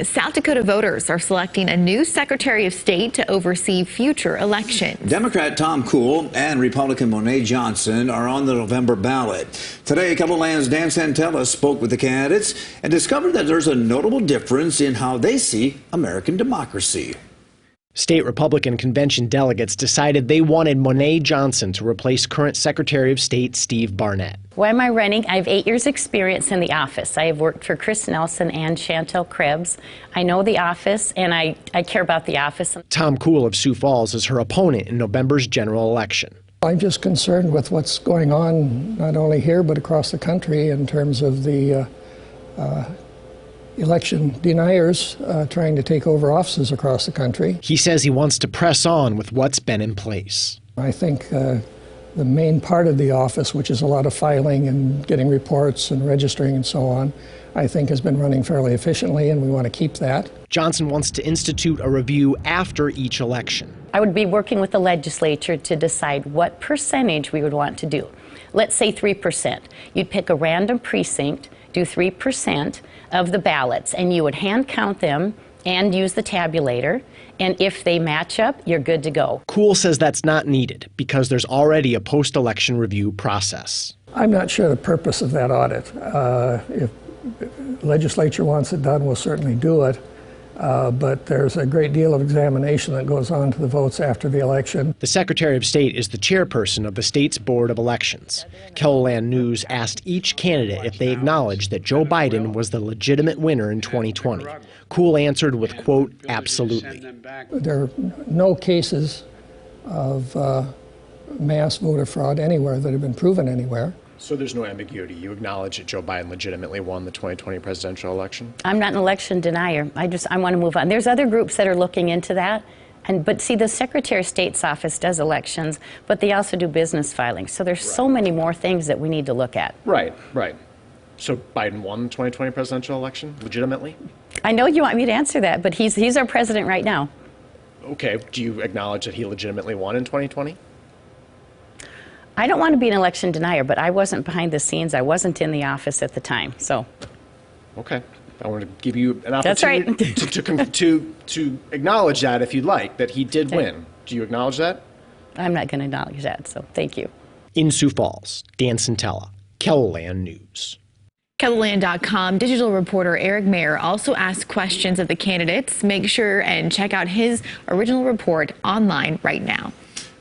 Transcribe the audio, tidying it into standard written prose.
South Dakota voters are selecting a new Secretary of State to oversee future elections. Democrat Tom Cool and Republican Monet Johnson are on the November ballot. Today, KELOLAND's Dan Santella spoke with the candidates and discovered that there's a notable difference in how they see American democracy. State Republican convention delegates decided they wanted Monet Johnson to replace current Secretary of State Steve Barnett. Why am I running? I have 8 years experience in the office. I have worked for Chris Nelson and Chantel Krebs. I know the office and I care about the office. Tom Cool of Sioux Falls is her opponent in November's general election. I'm just concerned with what's going on not only here but across the country in terms of the election deniers trying to take over offices across the country. He says he wants to press on with what's been in place. I think the main part of the office, which is a lot of filing and getting reports and registering and so on, I think has been running fairly efficiently, and we want to keep that. Johnson wants to institute a review after each election. I would be working with the legislature to decide what percentage we would want to do. Let's say 3%. You'd pick a random precinct, do 3% of the ballots, and you would hand count them and use the tabulator, and if they match up, you're good to go. Cool says that's not needed because there's already a post-election review process. I'm not sure the purpose of that audit. If the legislature wants it done, we'll certainly do it. But there's a great deal of examination that goes on to the votes after the election. The Secretary of State is the chairperson of the state's Board of Elections. KELOLAND News asked each candidate if they acknowledged that Joe Biden was the legitimate winner in 2020. Cool answered with, quote, absolutely. There are no cases of mass voter fraud anywhere that have been proven anywhere. So there's no ambiguity. You acknowledge that Joe Biden legitimately won the 2020 presidential election? I'm not an election denier. I want to move on. There's other groups that are looking into that. But see, the Secretary of State's office does elections, but they also do business filings. So there's so many more things that we need to look at. Right. So Biden won the 2020 presidential election legitimately? I know you want me to answer that, but he's our president right now. Okay. Do you acknowledge that he legitimately won in 2020? I don't want to be an election denier, but I wasn't behind the scenes. I wasn't in the office at the time, so. Okay. I want to give you an opportunity to acknowledge that, if you'd like, that he did win. Do you acknowledge that? I'm not going to acknowledge that, so thank you. In Sioux Falls, Dan Santella, KELOLAND News. KELOLAND.com digital reporter Eric Mayer also asked questions of the candidates. Make sure and check out his original report online right now.